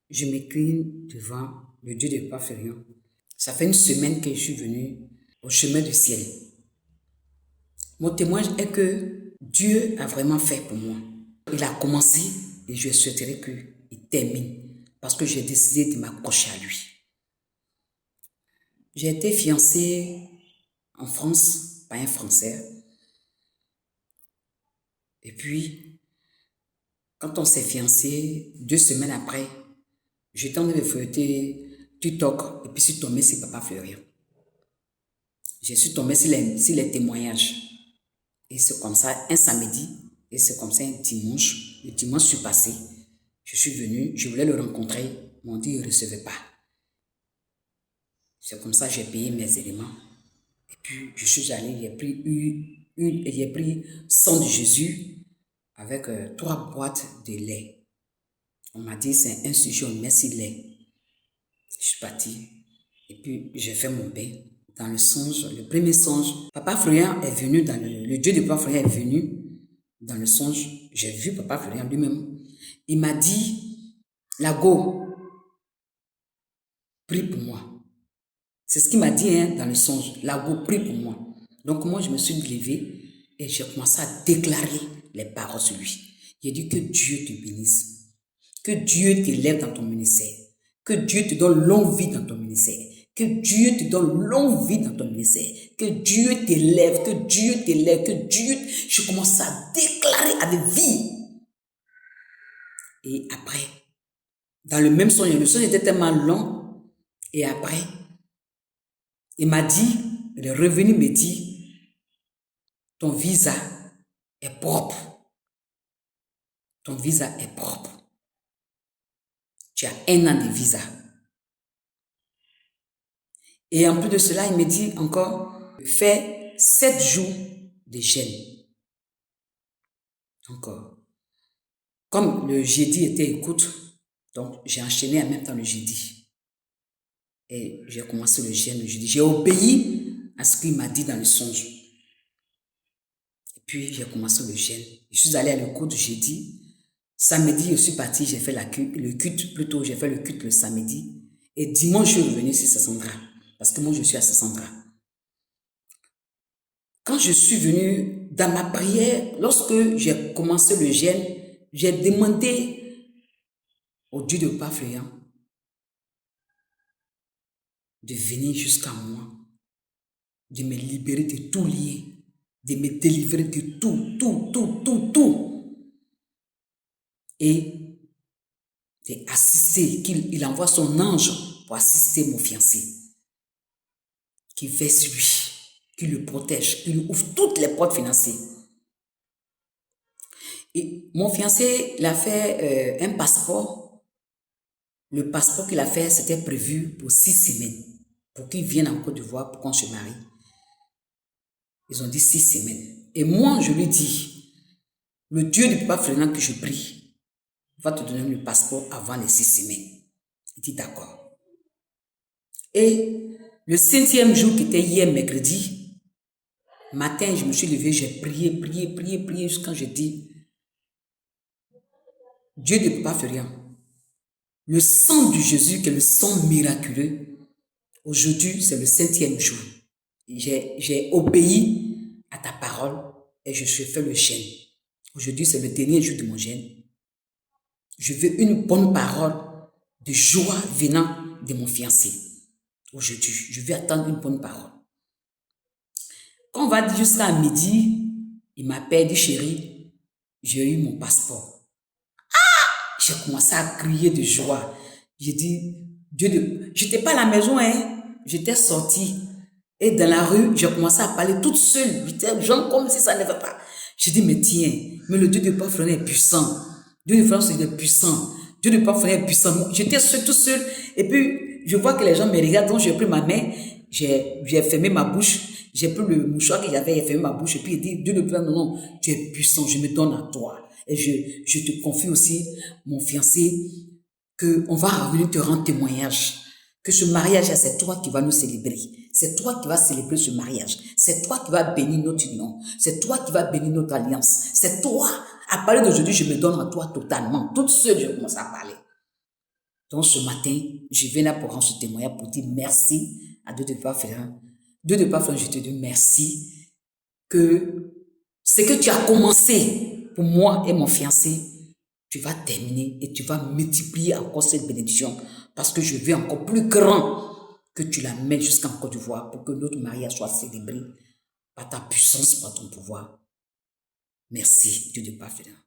je m'incline devant le Dieu de Papa Ferion. Ça fait une semaine que je suis venue au chemin du ciel. Mon témoignage est que Dieu a vraiment fait pour moi. Il a commencé et je souhaiterais qu'il termine parce que j'ai décidé de m'accrocher à lui. J'ai été fiancée en France par un Français. Et puis, quand on s'est fiancé, 2 semaines après, j'étais en train de feuilleter TikTok et puis je suis tombée sur Papa Ferion. Je suis tombée sur les témoignages. Et c'est comme ça, un samedi, et c'est comme ça un dimanche. Le dimanche, je suis passé. Je suis venu, je voulais le rencontrer. Ils m'ont dit, il ne recevait pas. C'est comme ça que j'ai payé mes éléments. Et puis, je suis allé, j'ai pris sang de Jésus avec 3 boîtes de lait. On m'a dit, c'est un sujet, on met si lait. Je suis partie. Et puis, j'ai fait mon bain. Dans le songe, le premier songe, Papa Ferion est venu dans le Dieu de Papa Ferion est venu dans le songe. J'ai vu Papa Ferion lui-même. Il m'a dit, Lago, prie pour moi. C'est ce qu'il m'a dit dans le songe. Lago, prie pour moi. Donc moi, je me suis levée et j'ai commencé à déclarer les paroles sur lui. J'ai dit que Dieu te bénisse. Que Dieu t'élève dans ton ministère. Que Dieu te donne longue vie dans ton ministère. Que Dieu te donne longue vie dans ton ministère. Que Dieu t'élève, que Dieu t'élève, que Dieu... Je commence à déclarer avec vie. Et après, dans le même songe, le songe était tellement long. Et après, il m'a dit, il est revenu me dire, ton visa est propre. Ton visa est propre. Tu as 1 an de visa. Et en plus de cela, il me dit encore, fais 7 jours de jeûne. Encore. Comme le jeudi était écoute, donc j'ai enchaîné en même temps le jeudi. Et j'ai commencé le jeûne le jeudi. J'ai obéi à ce qu'il m'a dit dans le songe. Et puis j'ai commencé le jeûne. Je suis allé à l'écoute jeudi. Samedi, je suis parti, j'ai fait le culte, plutôt j'ai fait le culte le samedi. Et dimanche, je suis revenu sur Sassandra. Parce que moi, je suis à Sassandra. Quand je suis venu dans ma prière, lorsque j'ai commencé le jeûne, j'ai demandé au Dieu de Papa Ferion de venir jusqu'à moi, de me libérer de tout lien, de me délivrer de tout. Et d'assister, qu'il envoie son ange pour assister mon fiancé, qui veille sur lui, qui le protège, qui lui ouvre toutes les portes financières. Et mon fiancé, il a fait un passeport. Le passeport qu'il a fait, c'était prévu pour 6 semaines, pour qu'il vienne en Côte d'Ivoire pour qu'on se marie. Ils ont dit 6 semaines. Et moi, je lui dis, le Dieu du Papa Ferion que je prie va te donner le passeport avant les 6 semaines. Il dit d'accord. Et le 5e jour qui était hier, mercredi, matin, je me suis levé, j'ai prié jusqu'à quand je dis, Dieu de Papa Ferion, le sang de Jésus qui est le sang miraculeux, aujourd'hui, c'est le 5e jour. J'ai obéi à ta parole et je fais le jeûne. Aujourd'hui, c'est le dernier jour de mon jeûne. Je veux une bonne parole de joie venant de mon fiancé. Aujourd'hui, je veux attendre une bonne parole. Quand on va dire jusqu'à midi, il m'appelle, dit chérie, j'ai eu mon passeport. Ah! J'ai commencé à crier de joie. J'ai dit, j'étais pas à la maison, j'étais sortie. Et dans la rue, j'ai commencé à parler toute seule. J'étais genre comme si ça ne va pas. J'ai dit, mais tiens, mais le Dieu de Papa Ferion est puissant. Dieu de Papa Ferion est puissant. Dieu de Papa Ferion est puissant. J'étais tout seul. Et puis, je vois que les gens me regardent. Donc, j'ai pris ma main. J'ai fermé ma bouche. J'ai pris le mouchoir que j'avais. J'ai fermé ma bouche. Et puis, il dit, Dieu de Papa Ferion, non, tu es puissant. Je me donne à toi. Et je te confie aussi, mon fiancé, qu'on va revenir te rendre témoignage. Que ce mariage, c'est toi qui vas nous célébrer. C'est toi qui vas célébrer ce mariage. C'est toi qui vas bénir notre union. C'est toi qui vas bénir notre alliance. C'est toi. À parler d'aujourd'hui, je me donne à toi totalement. Toute seule, je commence à parler. Donc ce matin, je viens là pour rendre ce témoignage, pour dire merci à Dieu de Père Fédéral. Dieu de Père Fédéral, je te dis merci que ce que tu as commencé pour moi et mon fiancé, tu vas terminer et tu vas multiplier encore cette bénédiction parce que je veux encore plus grand que tu l'amènes jusqu'en Côte d'Ivoire pour que notre mariage soit célébré par ta puissance, par ton pouvoir. Merci, Dieu de Père Fédéral.